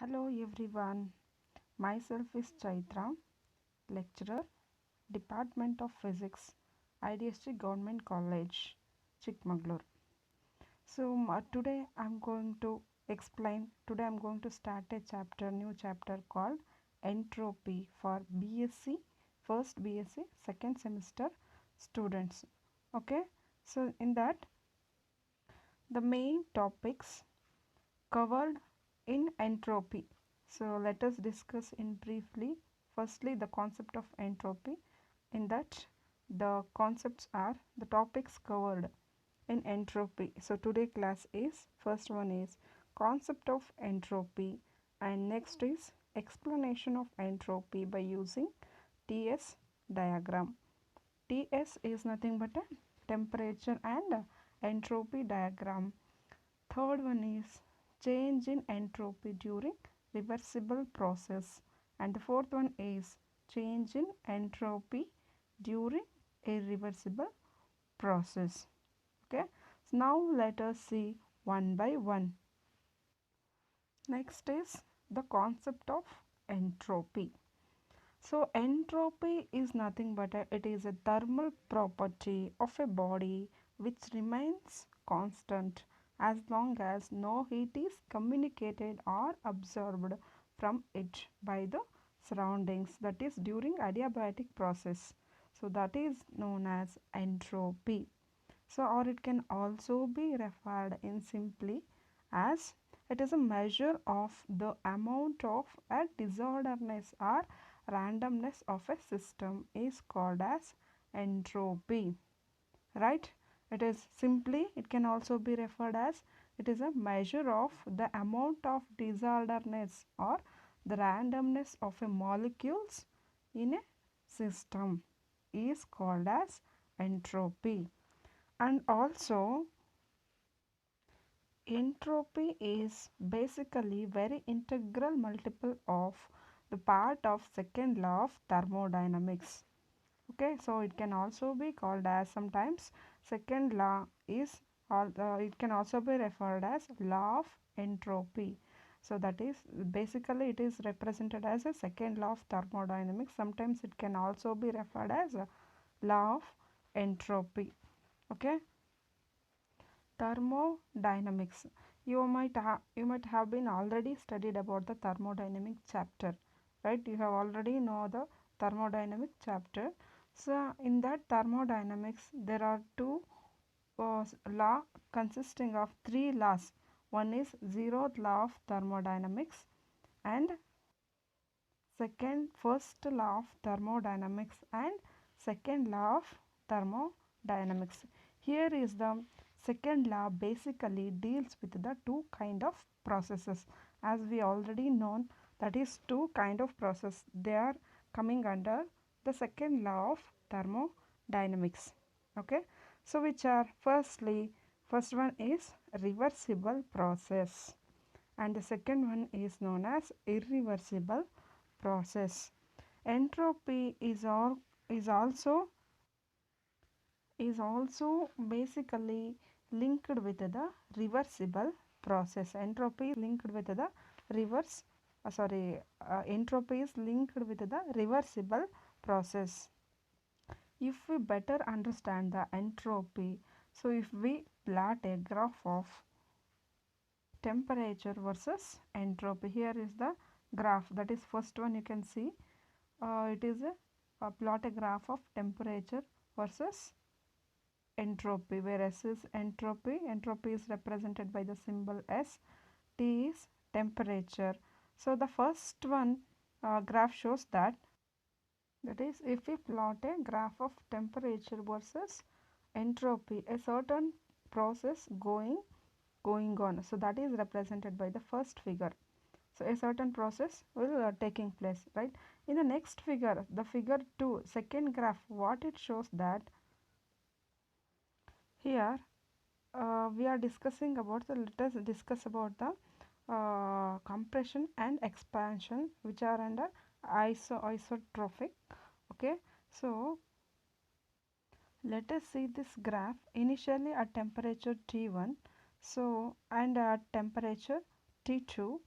Hello everyone, myself is Chaitra, lecturer, Department of Physics, IDST Government College, Chikmagalur. Today I'm going to start a new chapter called Entropy for BSc, first BSc, second semester students. Okay, so in that, the main topics covered in entropy. So let us discuss in briefly. Firstly, the concept of entropy. In that, the concepts are the topics covered in entropy. So today class is first one is concept of entropy, and next is explanation of entropy by using TS diagram. TS is nothing but a temperature and entropy diagram. Third one is change in entropy during reversible process, and the fourth one is change in entropy during irreversible process. Okay, so now let us see one by one. Next is the concept of entropy. So entropy is nothing but it is a thermal property of a body which remains constant as long as no heat is communicated or absorbed from it by the surroundings, that is during adiabatic process. So that is known as entropy. So or it can also be referred in simply as it is a measure of the amount of a disorderness or randomness of a system is called as entropy, right? It is simply, it can also be referred as it is a measure of the amount of disorderness or the randomness of a molecules in a system is called as entropy. And also entropy is basically very integral multiple of the part of second law of thermodynamics. Okay, so it can also be called as sometimes second law is it can also be referred as law of entropy. So that is basically it is represented as a second law of thermodynamics. Sometimes it can also be referred as a law of entropy. Okay, thermodynamics. You might have been already studied about the thermodynamic chapter, right? You have already know the thermodynamic chapter. So in that thermodynamics, there are two law consisting of three laws. One is zeroth law of thermodynamics, and first law of thermodynamics, and second law of thermodynamics. Here is the second law basically deals with the two kind of processes, as we already known, that is two kind of process they are coming under the second law of thermodynamics. Okay, so which are first one is reversible process, and the second one is known as irreversible process. Entropy is also basically linked with the reversible process. Entropy is linked with the reverse entropy is linked with the reversible process. If we better understand the entropy, so if we plot a graph of temperature versus entropy, here is the graph, that is first one you can see. It is a plot a graph of temperature versus entropy, where S is entropy. Entropy is represented by the symbol S. T is temperature. So the first one graph shows that is if we plot a graph of temperature versus entropy, a certain process going on. So that is represented by the first figure. So a certain process will taking place, right? In the next figure, the figure 2, second graph, what it shows that here we are discussing about the, let us discuss about the compression and expansion, which are under isotropic. Okay, so let us see this graph initially at temperature T1, so and at temperature T2.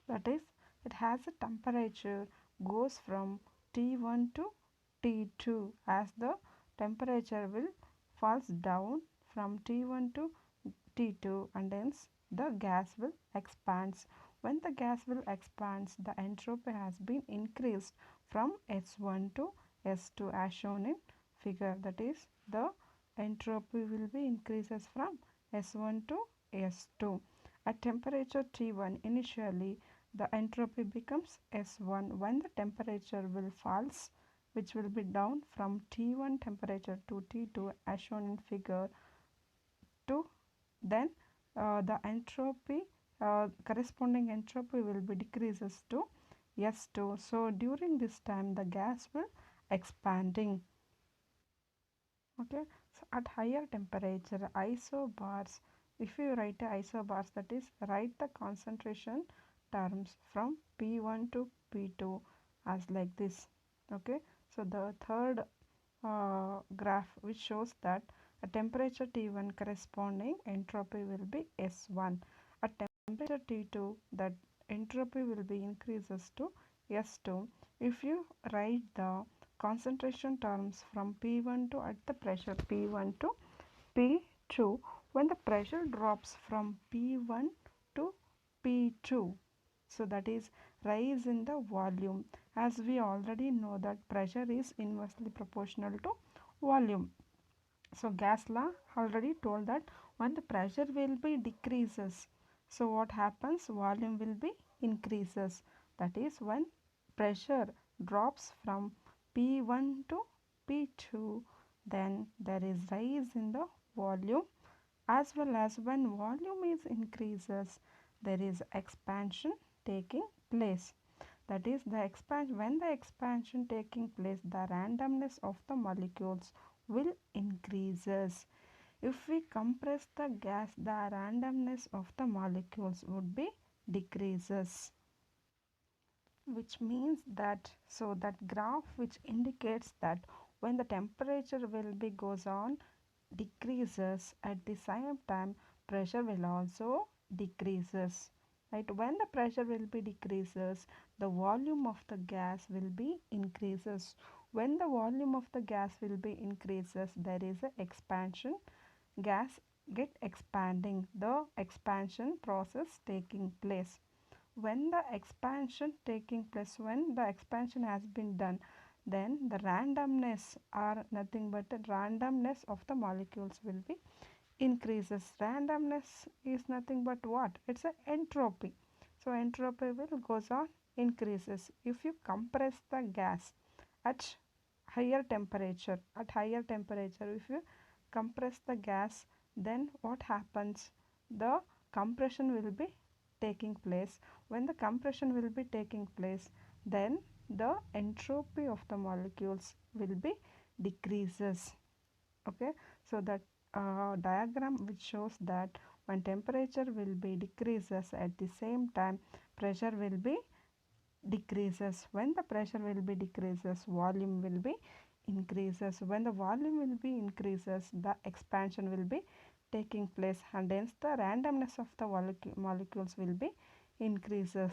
That is, it has a temperature goes from T1 to T2 as the temperature will falls down from T1 to T2 and hence the gas will expands. When the gas will expands, the entropy has been increased from S1 to S2 as shown in figure. That is, the entropy will be increases from S1 to S2. At temperature T1 initially the entropy becomes S1 when the temperature will falls, which will be down from T1 temperature to T2 as shown in figure 2. Then the entropy corresponding entropy will be decreases to S2. So during this time the gas will expanding. Okay, so at higher temperature isobars, if you write a isobars, that is write the concentration terms from P1 to P2 as like this. Okay, so the third graph which shows that at temperature T1 corresponding entropy will be S1. At temperature T2 that entropy will be increases to S2. If you write the concentration terms from P1 to at the pressure P1 to P2, when the pressure drops from P1 to P2, so that is rise in the volume, as we already know that pressure is inversely proportional to volume. So gas law already told that when the pressure will be decreases, so what happens, volume will be increases. That is when pressure drops from P1 to P2, then there is rise in the volume, as well as when volume is increases there is expansion taking place. That is the expansion, when the expansion taking place the randomness of the molecules will increases. If we compress the gas the randomness of the molecules would be decreases, which means that, so that graph which indicates that when the temperature will be goes on decreases, at the same time pressure will also decreases, right? When the pressure will be decreases the volume of the gas will be increases. When the volume of the gas will be increases there is a expansion, gas get expanding, the expansion process taking place. When the expansion taking place, when the expansion has been done, then the randomness or nothing but the randomness of the molecules will be increases. Randomness is nothing but what, it's an entropy. So entropy will goes on increases. If you compress the gas at higher temperature, if you compress the gas, then what happens, the compression will be taking place. When the compression will be taking place, then the entropy of the molecules will be decreases. Okay, so that diagram which shows that when temperature will be decreases at the same time pressure will be decreases. When the pressure will be decreases volume will be increases. When the volume will be increases the expansion will be taking place and hence the randomness of the molecules will be increases.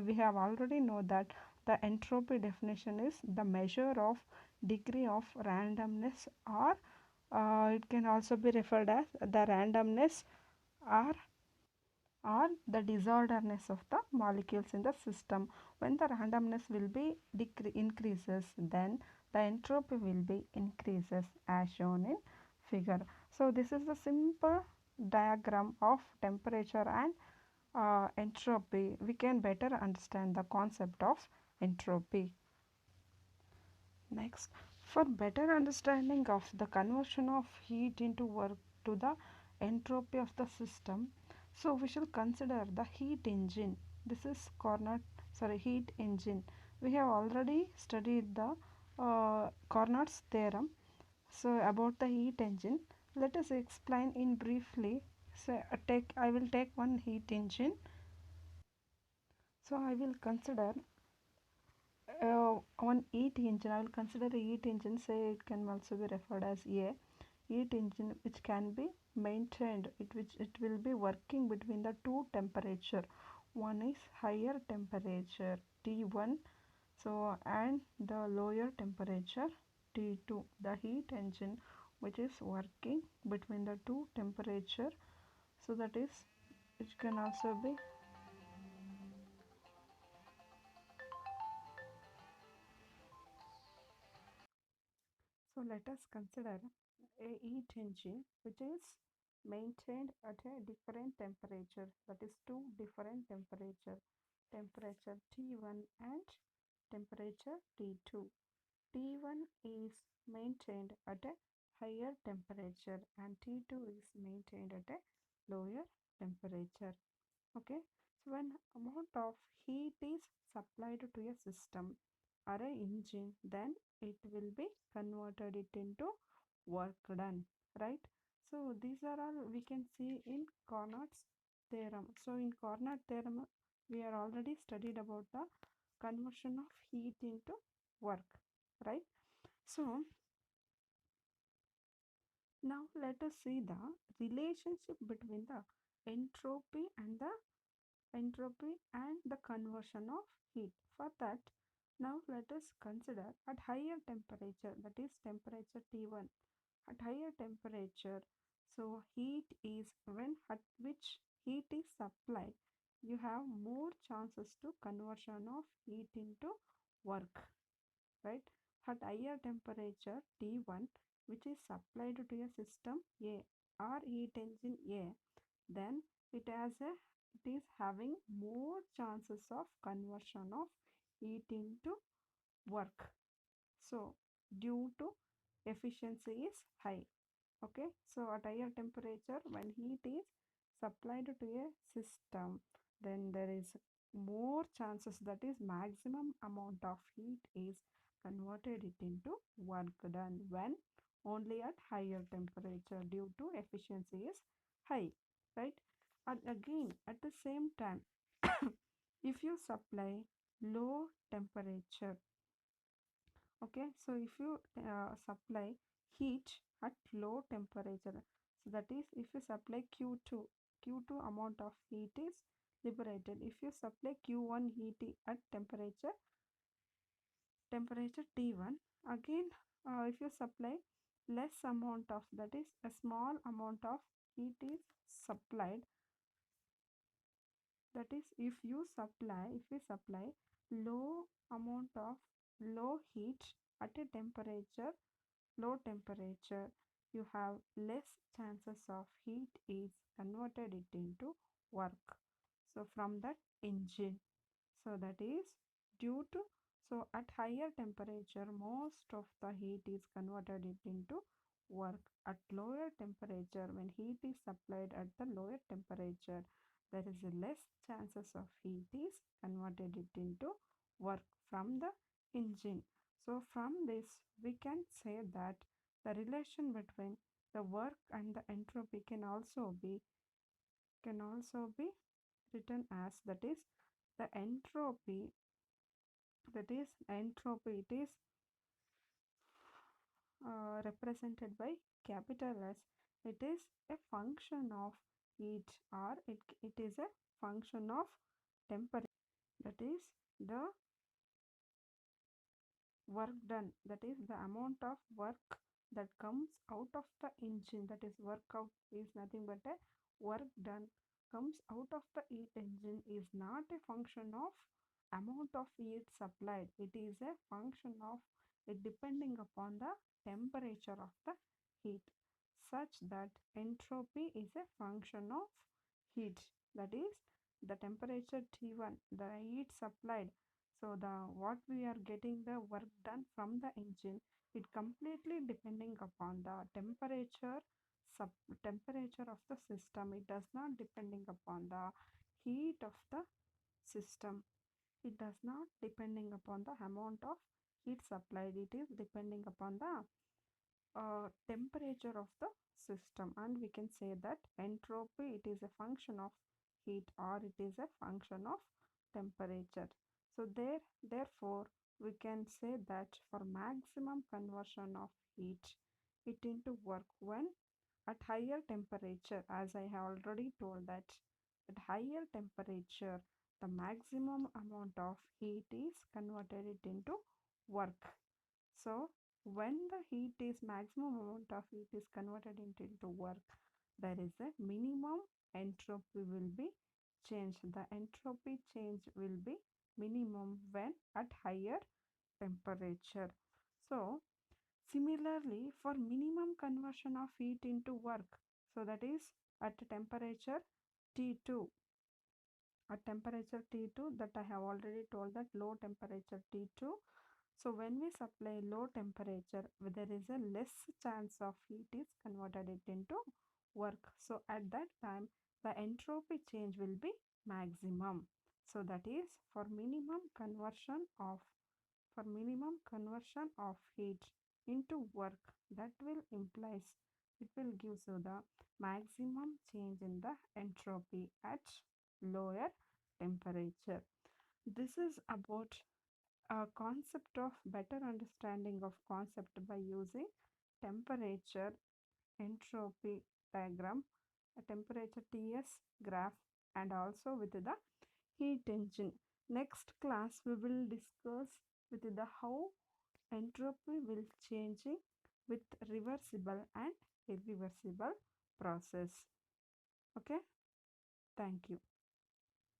We have already know that the entropy definition is the measure of degree of randomness, or it can also be referred as the randomness or the disorderness of the molecules in the system. When the randomness will be increases, then the entropy will be increases as shown in figure. So this is the simple diagram of temperature and entropy. We can better understand the concept of entropy. Next, for better understanding of the conversion of heat into work to the entropy of the system, so we shall consider the heat engine. This is heat engine. We have already studied the Carnot's theorem. So about the heat engine, let us explain in briefly. So I will take one heat engine. So I will consider one heat engine. I will consider a heat engine. Say it can also be referred as a heat engine which can be maintained. It will be working between the two temperature. One is higher temperature T1, so and the lower temperature T2, the heat engine which is working between the two temperature. So that is, it can also be. So let us consider a heat engine which is maintained at a different temperature, that is two different temperature T1 and temperature T2. T1 is maintained at a higher temperature and T2 is maintained at a lower temperature. Okay, so when amount of heat is supplied to a system or a engine, then it will be converted it into work done, right? So these are all we can see in Carnot's theorem. So in Carnot theorem, we are already studied about the conversion of heat into work, right? So now let us see the relationship between the entropy and the conversion of heat. For that, now let us consider at higher temperature, that is temperature T1. At higher temperature, so heat is when at which heat is supplied, you have more chances to conversion of heat into work, right? At higher temperature T1, which is supplied to a system A or heat engine A, then it has a it is having more chances of conversion of heat into work. So due to efficiency is high. Okay, so at higher temperature when heat is supplied to a system, then there is more chances, that is maximum amount of heat is converted it into work done when only at higher temperature due to efficiency is high, right? And again at the same time, if you supply low temperature, okay, so if you supply heat at low temperature, so that is if you supply q2 amount of heat is liberated. If you supply q1 heat at temperature T1, again if you supply less amount of, that is a small amount of heat is supplied, that is if you supply low amount of low heat at a low temperature, you have less chances of heat is converted it into work, so from that engine. So that is due to, so at higher temperature most of the heat is converted it into work. At lower temperature, when heat is supplied at the lower temperature, there is a less chances of heat is converted it into work from the engine. So from this we can say that the relation between the work and the entropy can also be written as, that is the entropy, it is represented by capital S. It is a function of heat, or it is a function of temperature, that is the work done, that is the amount of work that comes out of the engine, that is work out is nothing but a work done comes out of the heat engine, is not a function of amount of heat supplied. It is a function of it depending upon the temperature of the heat, such that entropy is a function of heat, that is the temperature T1, the heat supplied. So the what we are getting the work done from the engine, it completely depending upon the sub temperature of the system. It does not depending upon the heat of the system. It does not depending upon the amount of heat supplied. It is depending upon the temperature of the system, and we can say that entropy, it is a function of heat or it is a function of temperature. So therefore we can say that for maximum conversion of heat it into work when at higher temperature, as I have already told that at higher temperature the maximum amount of heat is converted it into work. So when the heat is maximum amount of heat is converted into work, there is a minimum entropy will be changed. The entropy change will be minimum when at higher temperature. So similarly, for minimum conversion of heat into work, so that is at temperature T2. At temperature T2, that I have already told, that low temperature T2. So when we supply low temperature, there is a less chance of heat is converted it into work. So at that time, the entropy change will be maximum. So that is for minimum conversion of heat into work, that will implies it will give you the maximum change in the entropy at lower temperature. This is about a concept of better understanding of concept by using temperature entropy diagram, a temperature TS graph, and also with the heat engine. Next class we will discuss with the how entropy will changing with reversible and irreversible process. Okay, thank you.